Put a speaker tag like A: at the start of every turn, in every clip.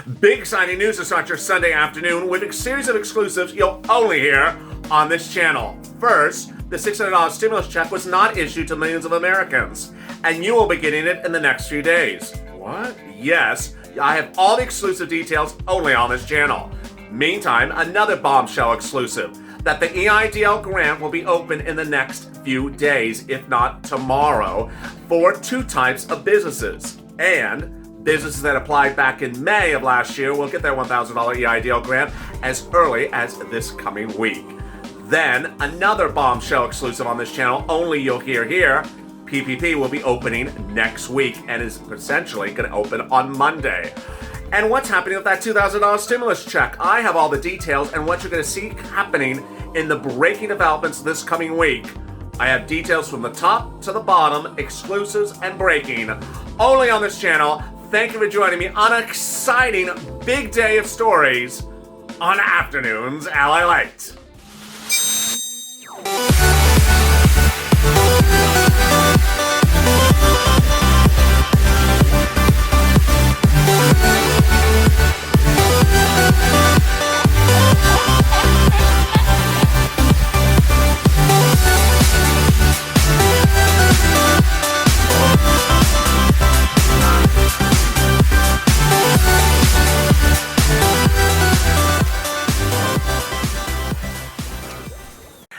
A: Big exciting news to start your Sunday afternoon with a series of exclusives you'll only hear on this channel. First, the $600 stimulus check was not issued to millions of Americans, and you will be getting it in the next few days. What? Yes, I have all the exclusive details only on this channel. Meantime, another bombshell exclusive, that the EIDL grant will be open in the next few days, if not tomorrow, for two types of businesses. And businesses that applied back in May of last year will get their $1,000 EIDL grant as early as this coming week. Then, another bombshell exclusive on this channel, only you'll hear here, PPP will be opening next week and is essentially going to open on Monday. And what's happening with that $2,000 stimulus check? I have all the details and what you're going to see happening in the breaking developments this coming week. I have details from the top to the bottom, exclusives and breaking, only on this channel. Thank you for joining me on an exciting big day of stories on Afternoons LALATE.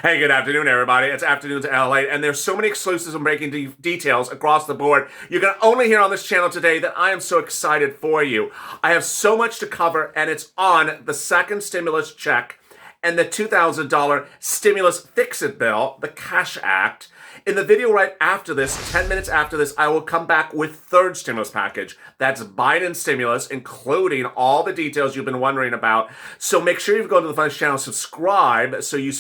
A: Hey, good afternoon, everybody. It's Afternoons LA, and there's so many exclusives and breaking details across the board. You're going to only hear on this channel today that I am so excited for you. I have so much to cover, and it's on the second stimulus check and the $2,000 stimulus fix-it bill, the Cash Act. In the video right after this, 10 minutes after this, I will come back with third stimulus package. That's Biden's stimulus, including all the details you've been wondering about. So make sure you go to the Funds channel, subscribe, so you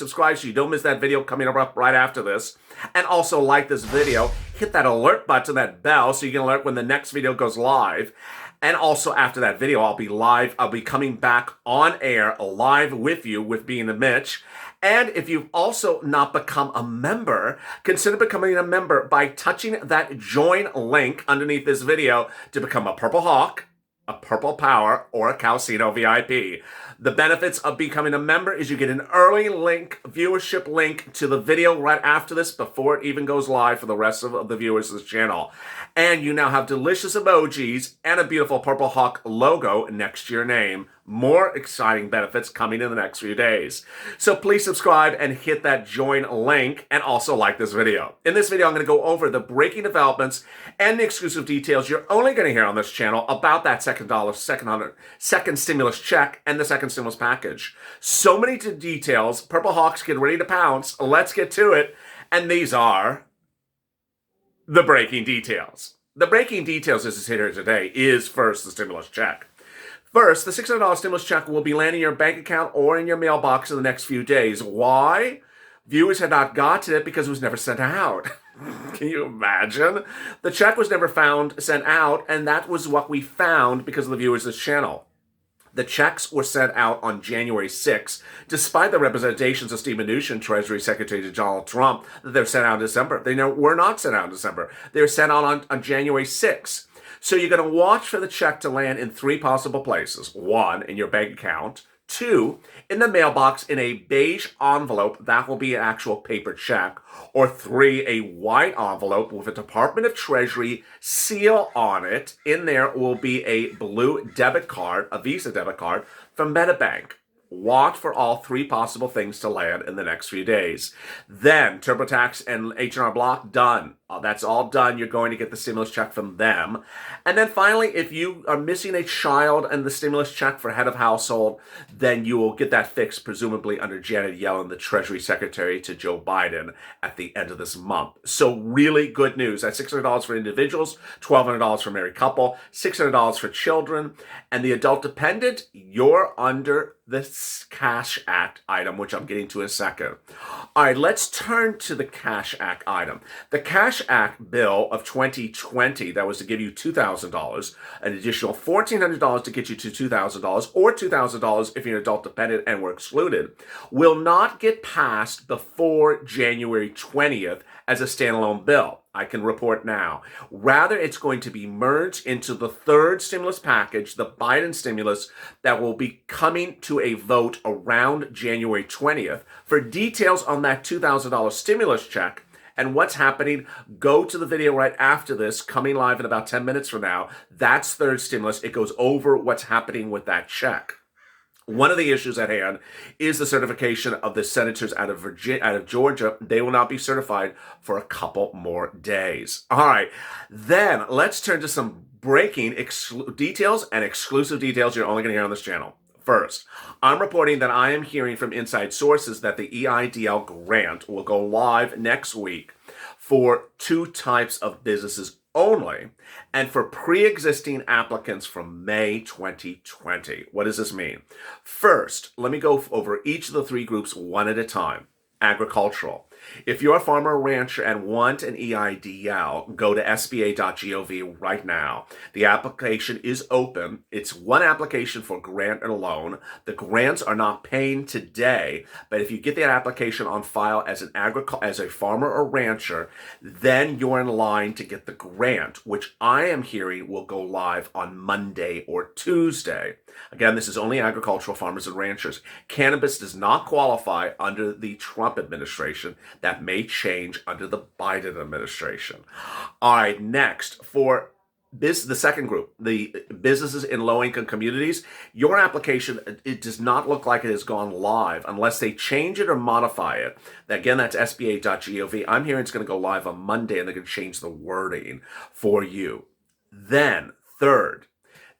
A: don't miss that video coming up right after this. And also like this video, hit that alert button, that bell, so you can alert when the next video goes live. And also after that video, I'll be coming back on air live with you with Being a Mitch. And if you've also not become a member, consider becoming a member by touching that join link underneath this video to become a Purple Hawk, a Purple Power, or a Calcino VIP. The benefits of becoming a member is you get an early viewership link to the video right after this before it even goes live for the rest of the viewers of this channel. And you now have delicious emojis and a beautiful Purple Hawk logo next to your name. More exciting benefits coming in the next few days. So please subscribe and hit that join link, and also like this video. In this video, I'm going to go over the breaking developments and the exclusive details you're only going to hear on this channel about that second stimulus check and the second stimulus package. So many details. Purple Hawks, get ready to pounce. Let's get to it. And these are the breaking details. The breaking details as it's here today is first the stimulus check. First, the $600 stimulus check will be landing in your bank account or in your mailbox in the next few days. Why? Viewers had not gotten it because it was never sent out. Can you imagine? The check was never sent out, and that was what we found because of the viewers of this channel. The checks were sent out on January 6th, despite the representations of Steve Mnuchin, Treasury Secretary to Donald Trump, that they're sent out in December. They were not sent out in December. They were sent out on January 6th. So you're going to watch for the check to land in three possible places. One, in your bank account. Two, in the mailbox in a beige envelope. That will be an actual paper check. Or three, a white envelope with a Department of Treasury seal on it. In there will be a blue debit card, a Visa debit card from MetaBank. Watch for all three possible things to land in the next few days. Then, TurboTax and H&R Block, done. That's all done. You're going to get the stimulus check from them. And then finally, if you are missing a child and the stimulus check for head of household, then you will get that fixed, presumably under Janet Yellen, the Treasury Secretary to Joe Biden, at the end of this month. So really good news. That's $600 for individuals, $1,200 for married couple, $600 for children, and the adult dependent, you're under this Cash Act item, which I'm getting to in a second. All right, let's turn to the Cash Act item. The Cash Act bill of 2020, that was to give you $2,000, an additional $1,400 to get you to $2,000, or $2,000 if you're an adult dependent and were excluded, will not get passed before January 20th, as a standalone bill. I can report now. Rather, it's going to be merged into the third stimulus package, the Biden stimulus, that will be coming to a vote around January 20th. For details on that $2,000 stimulus check and what's happening, go to the video right after this, coming live in about 10 minutes from now. That's third stimulus. It goes over what's happening with that check. One of the issues at hand is the certification of the senators out of Georgia. They will not be certified for a couple more days. All right, then let's turn to some breaking details and exclusive details you're only going to hear on this channel. First, I'm reporting that I am hearing from inside sources that the EIDL grant will go live next week for two types of businesses only, and for pre-existing applicants from May 2020. What does this mean? First, let me go over each of the three groups one at a time. Agricultural. If you're a farmer or rancher and want an EIDL, go to sba.gov right now. The application is open. It's one application for grant and loan. The grants are not paying today, but if you get that application on file as a farmer or rancher, then you're in line to get the grant, which I am hearing will go live on Monday or Tuesday. Again, this is only agricultural farmers and ranchers. Cannabis does not qualify under the Trump administration. That may change under the Biden administration. All right, next, for the second group, the businesses in low-income communities, your application, it does not look like it has gone live unless they change it or modify it. Again, that's sba.gov. I'm hearing it's going to go live on Monday, and they're going to change the wording for you. Then, third,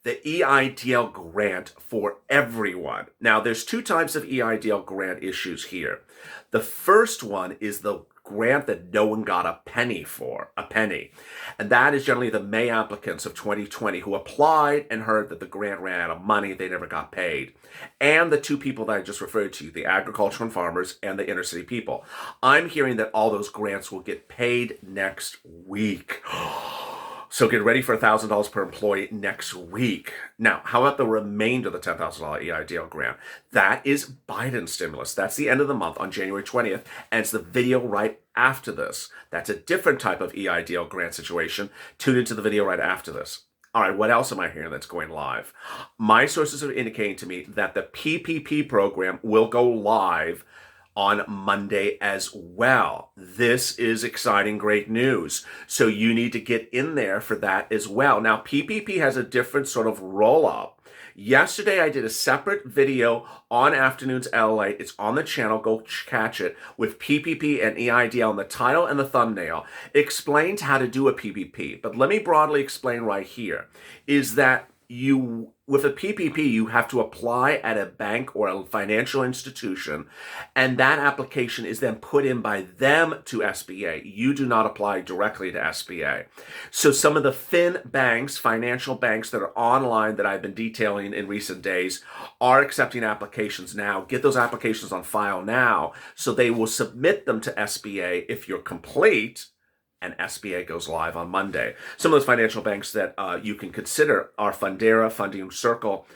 A: the EIDL grant for everyone. Now, there's two types of EIDL grant issues here. The first one is the grant that no one got a penny for, And that is generally the May applicants of 2020 who applied and heard that the grant ran out of money, they never got paid. And the two people that I just referred to, the agricultural and farmers and the inner city people. I'm hearing that all those grants will get paid next week. So get ready for $1,000 per employee next week. Now, how about the remainder of the $10,000 EIDL grant? That is Biden stimulus. That's the end of the month on January 20th, and it's the video right after this. That's a different type of EIDL grant situation. Tune into the video right after this. All right, what else am I hearing that's going live? My sources are indicating to me that the PPP program will go live on Monday as well. This is exciting, great news. So you need to get in there for that as well. Now, PPP has a different sort of roll-up. Yesterday, I did a separate video on Afternoons LALATE. It's on the channel. Go catch it with PPP and EIDL in the title and the thumbnail. It explains how to do a PPP. But let me broadly explain right here, is that with a PPP, you have to apply at a bank or a financial institution, and that application is then put in by them to SBA. You do not apply directly to SBA. So some of the financial banks that are online that I've been detailing in recent days are accepting applications now. Get those applications on file now, so they will submit them to SBA if you're complete, and SBA goes live on Monday. Some of those financial banks that you can consider are Fundera, Funding Circle,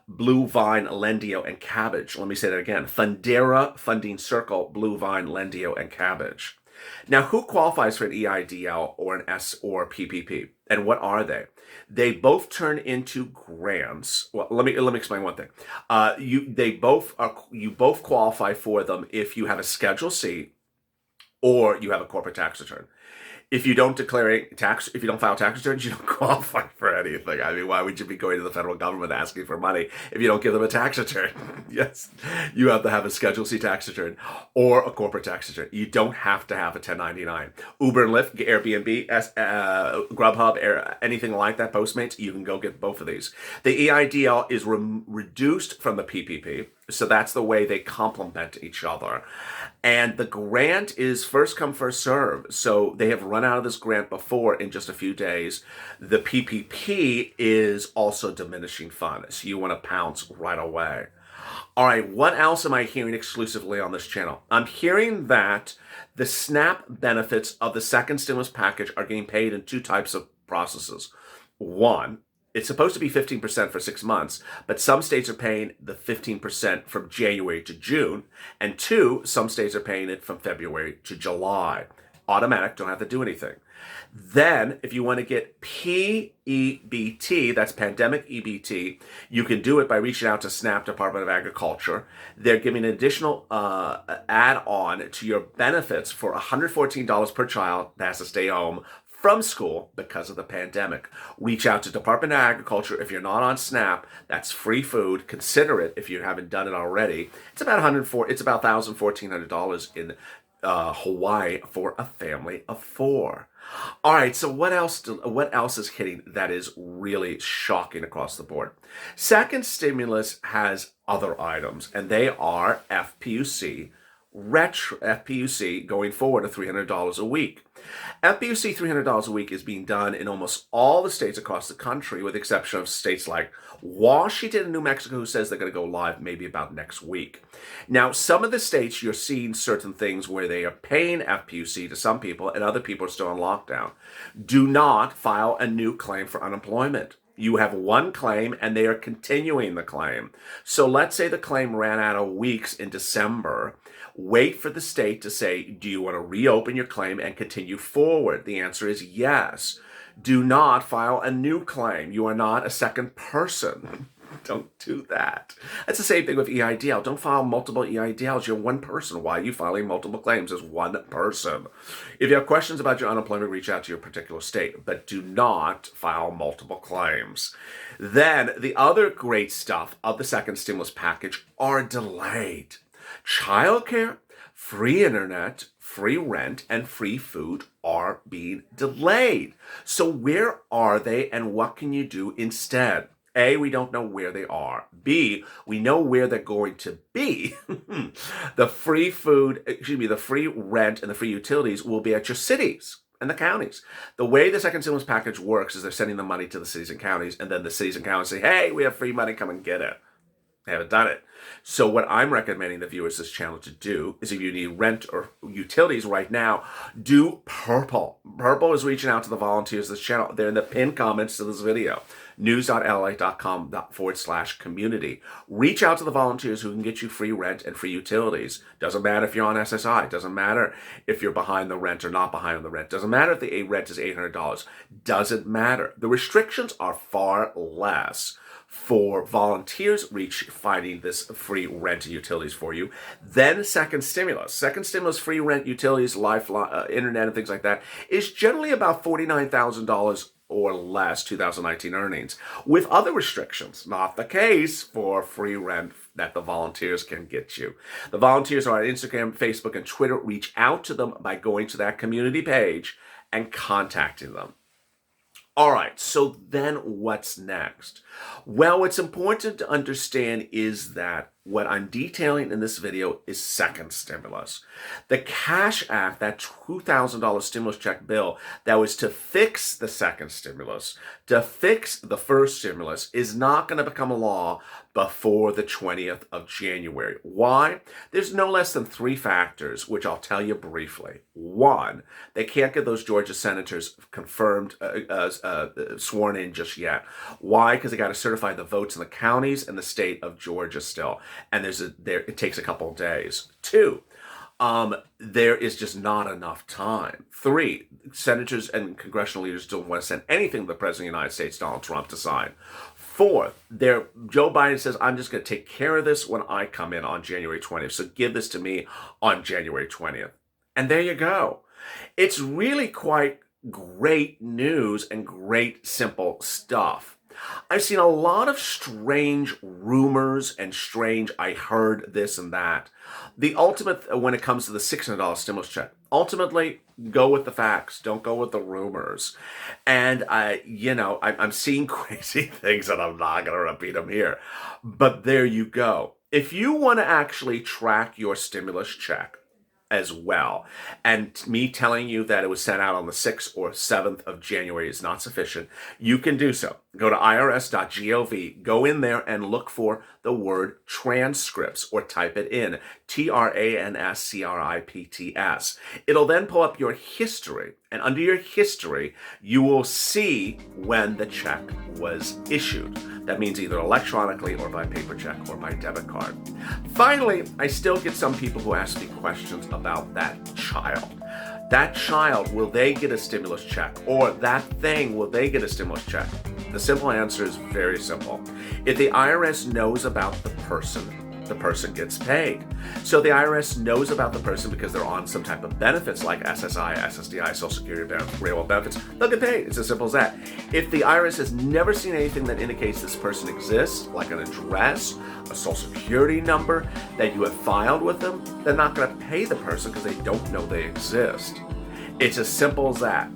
A: Blue Vine, Lendio, and Cabbage. Let me say that again. Fundera, Funding Circle, Blue Vine, Lendio, and Cabbage. Now, who qualifies for an EIDL or an S or PPP? And what are they? They both turn into grants. Well, let me explain one thing. You both qualify for them if you have a Schedule C or you have a corporate tax return. If you don't if you don't file tax returns, you don't qualify for anything. I mean, why would you be going to the federal government asking for money if you don't give them a tax return? Yes, you have to have a Schedule C tax return or a corporate tax return. You don't have to have a 1099. Uber and Lyft, Airbnb, Grubhub, anything like that, Postmates, you can go get both of these. The EIDL is reduced from the PPP, so that's the way they complement each other. And the grant is first come, first serve. So they have run out of this grant before in just a few days. The PPP is also diminishing funds. So you want to pounce right away. All right, what else am I hearing exclusively on this channel? I'm hearing that the SNAP benefits of the second stimulus package are getting paid in two types of processes. One, it's supposed to be 15% for 6 months, but some states are paying the 15% from January to June. And two, some states are paying it from February to July. Automatic, don't have to do anything. Then, if you want to get PEBT, that's Pandemic EBT, you can do it by reaching out to SNAP Department of Agriculture. They're giving an additional add-on to your benefits for $114 per child that has to stay home from school because of the pandemic. Reach out to Department of Agriculture. If you're not on SNAP, that's free food. Consider it if you haven't done it already. It's about $1,400 in Hawaii for a family of 4. All right, so what else is hitting that is really shocking across the board? Second stimulus has other items, and they are FPUC, FPUC going forward to $300 a week. FPUC $300 a week is being done in almost all the states across the country, with the exception of states like Washington and New Mexico, who says they're going to go live maybe about next week. Now, some of the states, you're seeing certain things where they are paying FPUC to some people and other people are still on lockdown. Do not file a new claim for unemployment. You have one claim and they are continuing the claim. So let's say the claim ran out of weeks in December. Wait for the state to say, do you want to reopen your claim and continue forward? The answer is yes. Do not file a new claim. You are not a second person. Don't do that. That's the same thing with EIDL. Don't file multiple EIDLs. You're one person. Why are you filing multiple claims as one person? If you have questions about your unemployment, reach out to your particular state, but do not file multiple claims. Then the other great stuff of the second stimulus package are delayed. Childcare, free internet, free rent, and free food are being delayed. So where are they and what can you do instead? A, we don't know where they are. B, we know where they're going to be. The free food, the free rent and the free utilities will be at your cities and the counties. The way the second stimulus package works is they're sending the money to the cities and counties, and then the cities and counties say, hey, we have free money, come and get it. They haven't done it. So what I'm recommending the viewers of this channel to do is, if you need rent or utilities right now, do Purple. Purple is reaching out to the volunteers of this channel. They're in the pinned comments to this video. news.lalate.com/community. Reach out to the volunteers who can get you free rent and free utilities. Doesn't matter if you're on SSI. Doesn't matter if you're behind the rent or not behind on the rent. Doesn't matter if the rent is $800. Doesn't matter. The restrictions are far less for volunteers finding this free rent and utilities for you. Then second stimulus. Second stimulus, free rent, utilities, lifeline, internet, and things like that is generally about $49,000 or less 2019 earnings, with other restrictions. Not the case for free rent that the volunteers can get you. The volunteers are on Instagram, Facebook, and Twitter. Reach out to them by going to that community page and contacting them. All right, so then what's next? Well, what's important to understand is that what I'm detailing in this video is second stimulus. The Cash Act, that $2,000 stimulus check bill that was to fix the second stimulus, to fix the first stimulus, is not going to become a law before the 20th of January. Why? There's no less than 3 factors, which I'll tell you briefly. 1, they can't get those Georgia senators confirmed, sworn in just yet. Why? Because they got to certify the votes in the counties and the state of Georgia still. And it takes a couple of days. 2, there is just not enough time. 3, senators and congressional leaders don't want to send anything to the President of the United States, Donald Trump, to sign. 4, Joe Biden says, I'm just going to take care of this when I come in on January 20th. So give this to me on January 20th. And there you go. It's really quite great news and great simple stuff. I've seen a lot of strange rumors and strange, I heard this and that. The ultimate, when it comes to the $600 stimulus check, ultimately, go with the facts. Don't go with the rumors. And I'm seeing crazy things, and I'm not going to repeat them here. But there you go. If you want to actually track your stimulus check as well, and me telling you that it was sent out on the 6th or 7th of January is not sufficient, you can do so. Go to irs.gov, go in there and look for the word transcripts, or type it in, TRANSCRIPTS. It'll then pull up your history, and under your history, you will see when the check was issued. That means either electronically or by paper check or by debit card. Finally, I still get some people who ask me questions about that child. That child, will they get a stimulus check? Or that thing, will they get a stimulus check? The simple answer is very simple. If the IRS knows about the person gets paid. So the IRS knows about the person because they're on some type of benefits like SSI, SSDI, Social Security benefits, payroll benefits. They'll get paid. It's as simple as that. If the IRS has never seen anything that indicates this person exists, like an address, a Social Security number that you have filed with them, they're not going to pay the person because they don't know they exist. It's as simple as that.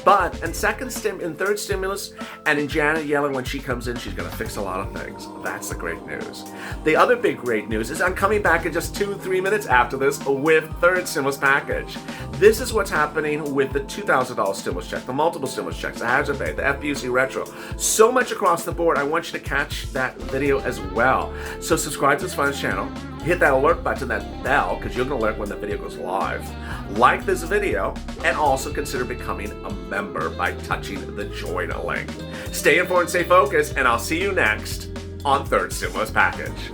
A: But in third stimulus, and in Janet Yellen, when she comes in, she's going to fix a lot of things. That's the great news. The other big great news is I'm coming back in just 2-3 minutes after this with third stimulus package. This is what's happening with the $2,000 stimulus check, the multiple stimulus checks, the hazard pay, the FPUC retro. So much across the board. I want you to catch that video as well. So subscribe to this fun channel. Hit that alert button, that bell, because you're going to alert when the video goes live. Like this video, and also consider becoming a member by touching the join link. Stay informed, stay focused, and I'll see you next on Third Stimulus Package.